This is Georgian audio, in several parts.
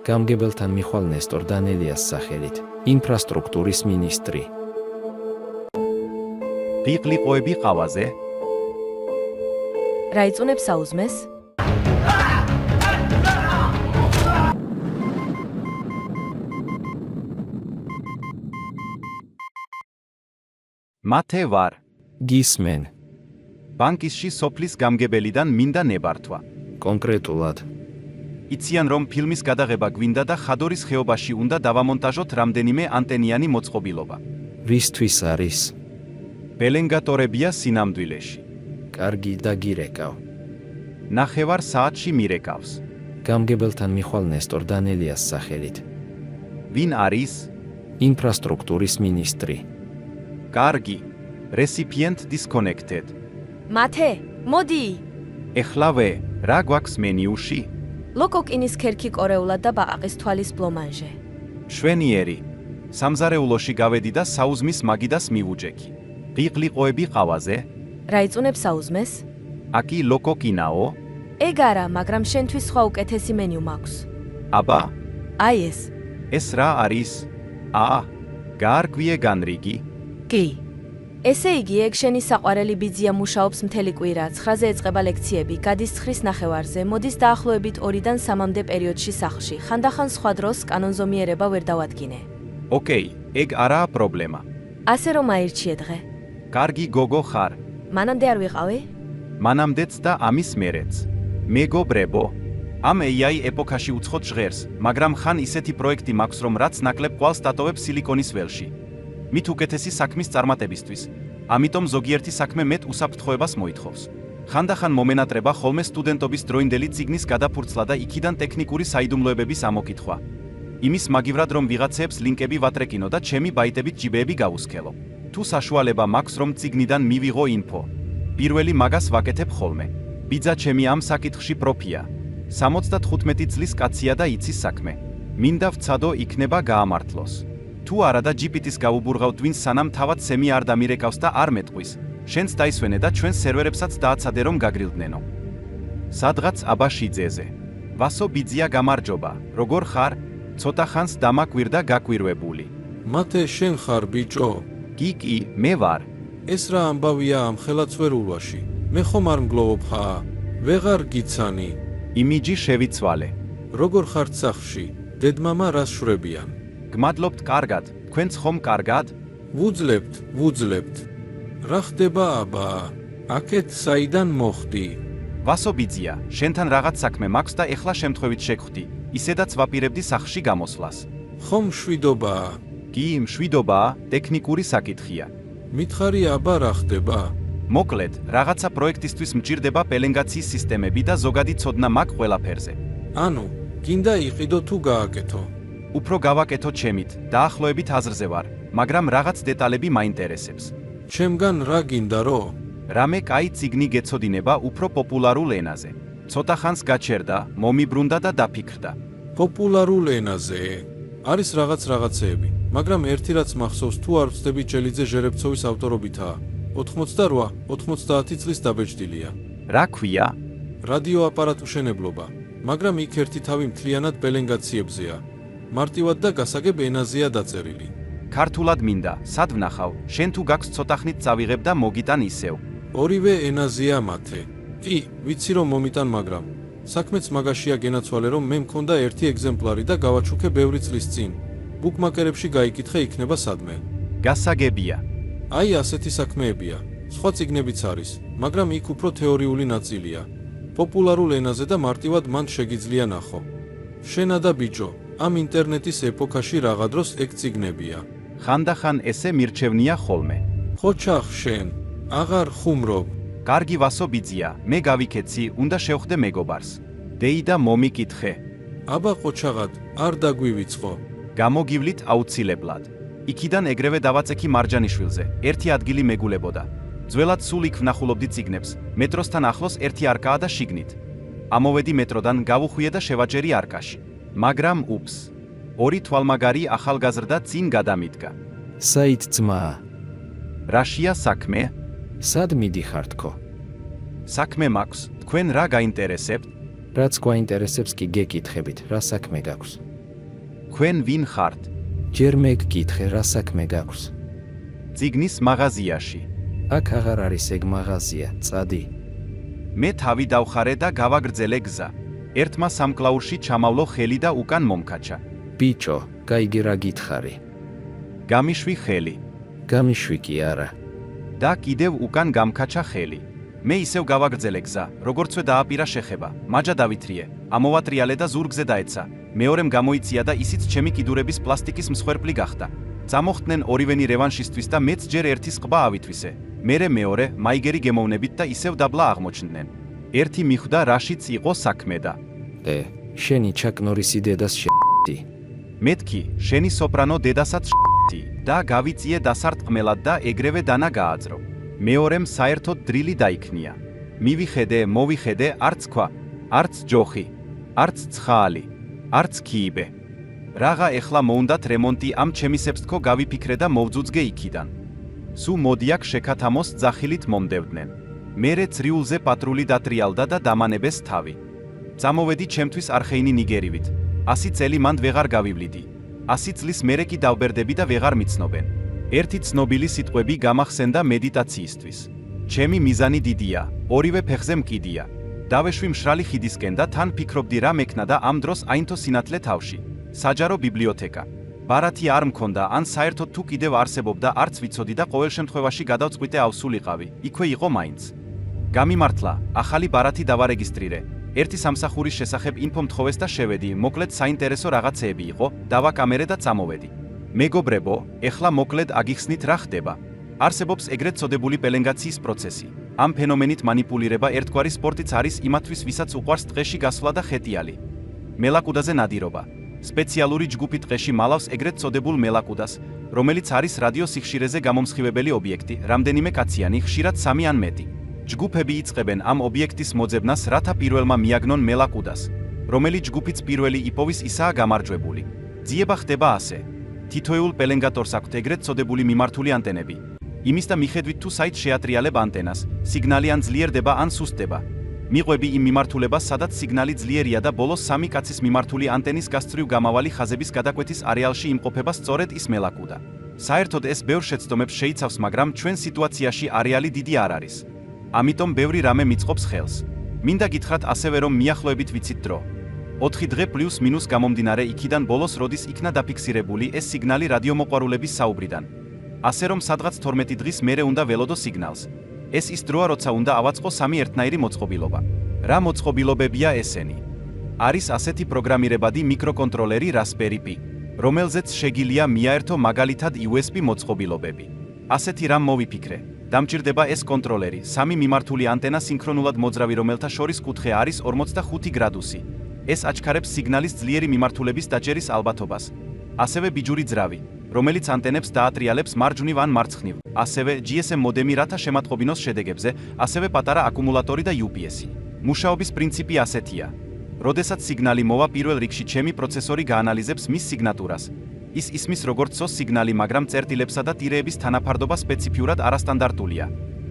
გამგებელთან მიხვალ ნესტორ დანელიას სახელით, ინფრასტრუქტურის მინისტრი. ყიყლიყოები ყავაზე? რა იწუნებს საუზმეს? მათე ვარ. გისმენ. ბანკისში სოფლის გამგებელიდან მინდა ნებართვა. კონკრეტულად. იციან რომ ფილმის გადაღება გვინდა და ხადორის ხეობაში უნდა დავამონტაჟოთ რამდენიმე ანტენიანი მოწყობილობა. ვისთვის არის? ბელენგატორებია სინამდვილეში. კარგი დაგირეკავ. ნახევარ საათში მირეკავს. გამგებელთან მიხვალ ნესტორ დანელიას სახელით. ვინ არის? ინფრასტრუქტურის მინისტრი. კარგი. Recipient disconnected. მათე, მოდი! ეხლავე, რა გვაქვს მენიუში? ლოკოკინის ქერქი კორეულად და ბაყაყის თვალის ბლომანჟე. შვენიერი. სამზარეულოში გავედი და საუზმის მაგიდას მივუჯექი. ყიყლიყოები ყავაზე? რა იწუნებს საუზმეს? აკი ლოკოკინაო? ეგ არა, მაგრამ შენთვის სხვა უკეთესი მენიუ მაქვს. აბა, აი ეს. ეს რა არის? გაარკვიე განრიგი? კი. ესე იგი, ეგ შენი საყვარელი ბიძია მუშაობს მთელი კვირა, 9-ზე ეწყება ლექციები, გადის 9-ის ნახევარზე, მოდის დაახლოებით 2-დან 3-მდე პერიოდში სახლში, ხანდახან სხვა დროს კანონზომიერება ვერ დავადგინე. ოკეი, ეგ არაა პრობლემა. ასე რომ აირჩიე დღე. კარგი გოგო ხარ. მანამდე არ ვიყავი? მანამდეც და ამის მერეც. მეგობრებო, ამ AI ეპოქაში უცხოდ ჟღერს, მაგრამ ხან ისეთი პროექტი მაქვს, რომ რაც ნაკლებ ყვალს დატოვებს სილიკონის ველში. მით უკეთესი საქმის წარმატებისთვის. ამიტომ ზოგიერთი საქმე მეტ უსაფრთხოებას მოითხოვს. ხანდახან მომენატრება ხოლმე სტუდენტობის დროინდელი წიგნის გადაფურცლა და იქიდან ტექნიკური საიდუმლოებების ამოკითხვა. იმის მაგივრად რომ ვიღაცებს ლინკები ვატრეკინო და ჩემი ბაიტებით ჯიბეები გავუსქელო. თუ საშუალება მაქვს რომ წიგნიდან მივიღო ინფო. პირველი მაგას ვაკეთებ ხოლმე. ბიძა ჩემი ამ საკითხში პროფია. 75 წლის კაცია და იცის საქმე. მინდა ვცადო იქნება გაამართლოს. თუ არა და GPT-ს გავუბურღავთ ვინც სანამ თავად სემი არ დამირეკავს და არ მეტყვის, შენც დაისვენე და ჩვენს სერვერებსაც დააცადე რომ გაგრილდნენო. სადღაც აბაშიძეზე. ვასო ბიძია გამარჯობა, როგორ ხარ? ცოტა ხანს დამაკვირდა გაკვირვებული. მათე შენ ხარ ბიჭო? კი, მე ვარ. ეს რა ამბავია ამ ხელაცვერულაში? მე ხომ არ მგლოვობ ხა? ვეღარ გიცანი. იმიჯი შევიცვალე. როგორ ხართ სახლში? დედმამა რას შვრებიან? გმადლობთ კარგად, თქვენც ხომ კარგად? ვუძლებთ. რა ხდება აბა? აქეთ საიდან მოხდი? ვასო ბიძია, შენთან რაღაც საქმე მაქვს და ეხლა შემთხვევით შეგხვდი, ისედაც ვაპირებდი სახლში გამოსვლას. ხომ მშვიდობაა? კი, მშვიდობაა, ტექნიკური საკითხია. მითხარი აბა რა ხდება? მოკლედ, რაღაცა პროექტისთვის მჭირდება პელენგაციის სისტემები და ზოგადი ცოდნა მაქვს ყველაფერზე. ანუ, გინდა იყიდო თუ გააკეთო? უფრო გავაკეთო ჩემით, დაახლოებით აზრზე ვარ, მაგრამ რაღაც დეტალები მაინტერესებს. ჩემგან რა გინდა რო? რამე კაი წიგნი გეცოდინება უფრო პოპულარულ ენაზე. ცოტა ხანს გაჩერდა, მომიბრუნდა და დაფიქრდა. პოპულარულ ენაზე. არის რაღაცეები, მაგრამ ერთი რაც მახსოვს თუ არ ვწდები ჭელიძე ჟერებცოვის ავტორობითაა. 88-90 წლის დაბეჭდილია. რა ქვია? რადიო აპარატუშენებლობა, მაგრამ იქ ერთი თავი მთლიანად პელენგაციებზეა. მარტივად და გასაგებ ენაზეა დაწერილი. ქართულად მინდა, სად ვნახავ, შენ თუ გაქვს ცოტა ხნით წავიღებ და მოგიტან ისევ. ორივე ენაზეა მათე. კი, ვიცი რომ მომიტან, მაგრამ საქმეც მაგაშია გენაცვალე რომ მე მქონდა ერთი ეგზემპლარი და გავაჩუქე ბევრი წლის წინ. ბუკმაკერებში გაიკითხე იქნება სადმე. გასაგებია. აი ასეთი საქმეებია. სხვა წიგნებიც არის, მაგრამ იქ უფრო თეორიული ნაწილია. პოპულარულ ენაზე და მარტივად მან შეგიძლია ნახო. შენა და ბიჭო, ამ ინტერნეტის ეპოქაში რაღა დროს ეგ წიგნებია. ხანდახან ესე მირჩევნია ხოლმე. ხოჩახ შენ, აღარ ხუმრობ. კარგი ვასო ბიძია, მე გავიქეცი, უნდა შევხვდე მეგობარს. დეიდა მომიკითხე. აბა ყოჩაღად, არ დაგვივიწყო. გამოგივლით აუცილებლად. იქიდან ეგრევე დავაწექი მარჯანიშვილზე, ერთი ადგილი მეგულებოდა. ძველად სულ იქ ვნახულობდი წიგნებს, მეტროსთან ახლოს ერთი არკაა და შიგნით. ამოვედი მეტროდან, გავუხვიე და შევაჭერი არკაში. მაგრამ უფს. ორი თვალმაგარი ახალგაზრდა წინ გადამიდგა. საით ძმაა? რაშია საქმე? სად მიდიხარ თქო? საქმე მაქვს, თქვენ რა გაინტერესებთ? რაც გვაინტერესებს კი გეკითხებით, რა საქმე გაქვს? Ქვენ ვინ ხართ? ჯერ მეგკითხე რა საქმე გაქვს. წიგნის მაღაზიაში. აქ აღარ არის ეგ მაღაზია, წადი. მე თავი დავხარე და გავაგრძელე გზა. ერთმა სამკლაურში ჩამავლო ხელი და უკან მომკაჩა. ბიჭო, გაიგე რა გითხარი. გამიშვი ხელი. გამიშვი კი არა. და კიდევ უკან გამკაჩა ხელი. მე ისევ გავაგრძელე გზა, როგორცვე დააპირა შეხება, მაჯა დავითრიე, ამოვატრიალე და ზურგზე დაეცა. მეორემ გამოიცია და ისიც ჩემი კიდურების პლასტიკის მსხვერპლი გახდა. წამოხდნენ ორივენი რევანშისთვის და მეც ჯერ ერთის ყბა ავითვისე. მერე მეორე, მაიგერი გემოვნებით და ისევ დაბლა აღმოჩნდნენ. ერთი მიხვდა რაშიც იყო საქმე და შენი ჩაკ ნორისი დედას შ***დი. მეთქი, შენი სოპრანო დედასაც შ***დი და გავიწიე დასარტყმელად და ეგრევე დანა გააძრო. მეორემ საერთოდ დრილი დაიქნია. მივიხედე, მოვიხედე, არც ქვა, არც ჯოხი, არც ცხალი, არც ქიიბე. რაღა ეხლა მოუნდათ რემონტი ამ ჩემისებს თქო გავიფიქრე და მოვძუძგე იქიდან. სუ მოდიაკ შეკათამოს ძახილით მომდევდნენ. მერე წრიულზე პატრული დატრიალდა და დამანებეს თავი. წამოვედი ჩემთვის არხეინი ნიგერივით. 100 წელი მანდ ვეღარ გავივლიდი. 100 წლის მერე კი დავბერდები და ვეღარ მიცნობენ. ერთი ცნობილი სიტყვები გამახსენდა მედიტაციისთვის. ჩემი მიზანი დიდია, ორივე ფეხზე მკიდია. დავეშვი მშრალი ხიდისკენ და თან ფიქრობდი რა მექნა და ამ დროს აინთო სინათლე თავში. საჯარო ბიბლიოთეკა. ბარათი არ მქონდა, ან საერთოდ თუ კიდევ არსებობდა, არც ვიცოდი და ყოველ შემთხვევაში გადავწყვიტე ავსულიყავი, იქვე იყო მაინც. გამიმართლა, ახალი ბარათი დავარეგისტრირე. ერთი სამსახურის შესახებ ინფო მთხოვეს და შევედი, მოკლედ საინტერესო რაღაცეები იყო, დავაკამერე და წამოვედი. მეგობრებო, ეხლა მოკლედ აგიხსნით რა ხდება. არსებობს ეგრეთ წოდებული პელენგაციის პროცესი. ამ ფენომენით მანიპულირება ერთგვარი სპორტიც არის იმათთვის, ვისაც უყვარს ტყეში გასვლა და ხეტიალი. მელაკუდაზე ნადირობა. სპეციალური ჯგუფი ტყეში მალავს ეგრეთ წოდებულ მელაკუდას, რომელიც არის რადიო სიხშირეზე გამომსხივებელი ობიექტი, რამდენიმე კაციანი, ხშირად 3 ან მეტი. ჯგუფები იწყებენ ამ ობიექტის მოძებნას, რათა პირველმა მიაგნონ მელაკუდას, რომელიც ჯგუფიც პირველი იპოვის ისაა გამარჯვებული. ძიება ხდება ასე. თითოეულ პელენგატორს აქვთ ეგრეთ წოდებული მიმართული ანტენები. იმის და მიხედვით თუ საით შეატრიალებ ანტენას, სიგნალი ან ძლიერდება ან სუსტდება. მიყვები იმ მიმართულებას, სადაც სიგნალი ძლიერია და ბოლოს 3 კაცის მიმართული ანტენის გასწვრივ გამავალი ხაზების გადაკვეთის არეალში იმყოფება სწორედ ის მელაკუდა. საერთოდ ეს ბევრ შეცდომებს შეიცავს, მაგრამ ჩვენ სიტუაციაში არეალი დიდი არ არის. ამიტომ ბევრი რამე მიწყობს ხელს. მინდა გითხრათ ასევე, რომ მიახლოებით ვიცით დრო. 4 დღე პლუს მინუს გამომდინარე იქიდან ბოლოს როდის იქნა დაფიქსირებული ეს სიგნალი რადიომოყვარულების საუბრიდან. ასე რომ სადღაც 12 დღის მერე უნდა ველოდო სიგნალს. ეს ის დროა, როცა უნდა ავაწყო 3 ერთნაირი მოწყობილობა. რა მოწყობილობებია ესენი? არის ასეთი პროგრამირებადი მიკროკონტროლერი Raspberry Pi, რომელზეც შეგიძლია მიაერთო მაგალითად USB მოწყობილობები. ასეთი რამ მოვიფიქრე. დამჭირდება ეს კონტროლერი, 3 მიმართული ანტენა სინქრონულად მოძრავი, რომელთა შორის კუთხე არის 45 გრადუსი. ეს აჩქარებს სიგნალის ძლიერი მიმართულების დაჭერის ალბათობას. ასევე ბიჯური ძრავი, რომელიც ანტენებს დაატრიალებს მარჯვნივ ან მარცხნივ, ასევე GSM მოდემი, რათა შემატყობინოს შედეგებზე, ასევე პატარა აკუმულატორი და UPS-ი. მუშაობის პრინციპი ასეთია. როდესაც სიგნალი მოვა, პირველ რიგში ჩემი პროცესორი გაანალიზებს მის სიგნატურას. ის ისმის როგორც SOS სიგნალი, მაგრამ წერტილებსა და ტირეების თანაფარდობა სპეციფიურად არასტანდარტულია,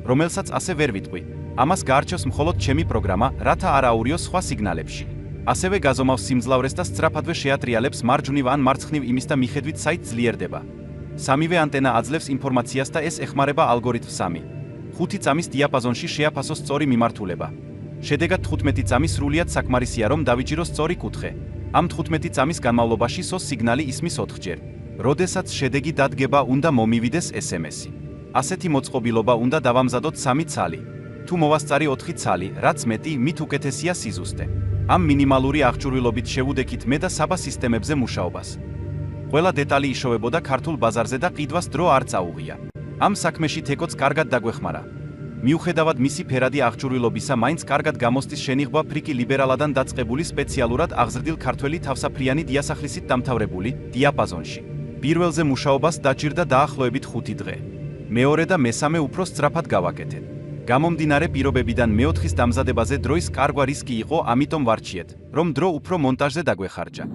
რომელსაც ასე ვერ ვიტყვი. ამას გაარჩევს მხოლოდ ჩემი პროგრამა, რათა არ აურიოს სხვა სიგნალებში. ასევე გაზომავს სიმძლავრეს და სწრაფადვე შეატრიალებს მარჯვნივ ან მარცხნივ იმის და მიხედვით საით ძლიერდება. სამივე ანტენა აძლევს ინფორმაციას და ეს ეხმარება ალგორითმ 3. 5 წამის დიაპაზონში შეაფასოს სწორი მიმართულება. შედეგად 15 წამი სრულიად საკმარისია, რომ დავიჭიროს სწორი კუთხე. ამ 15 წამის განმავლობაში SOS სიგნალი ისმის 4-ჯერ. როდესაც შედეგი დადგება, უნდა მომივიდეს SMS-ი. ასეთი მოწყობილობა უნდა დავამზადოთ 3 ცალი. თუ მოვასწარი 4 ცალი, რაც მეტი, მით უკეთესია სიზუსტე. ამ მინიმალური აღჭურვილობით შევუდექით მე და საბა სისტემებზე მუშაობას. ყველა დეტალი იშოვებოდა ქართულ ბაზარზე და ყიდვას დრო არ წაუღია. ამ საქმეში თეკოც კარგად დაგვეხმარა. მიუხედავად მისი ფერადი აღჭურვილობისა, მაინც კარგად გამოსდის შენიღბა ფრიკი ლიბერალადან დაწყებული სპეციალურად აღზრდილ ქართველი თავსაფრიანი დიასახლისით დამთავრებული დიაპაზონში. პირველზე მუშაობას დაჭირდა დაახლოებით 5 დღე. მეორე და მესამე უფრო სწრაფად გავაკეთეთ. გამომდინარე პირობებიდან მე-4-ის დამზადებაზე დროის კარგვა რისკი იყო, ამიტომ ვარჩიეთ, რომ დრო უფრო მონტაჟზე დაგვეხარჯა.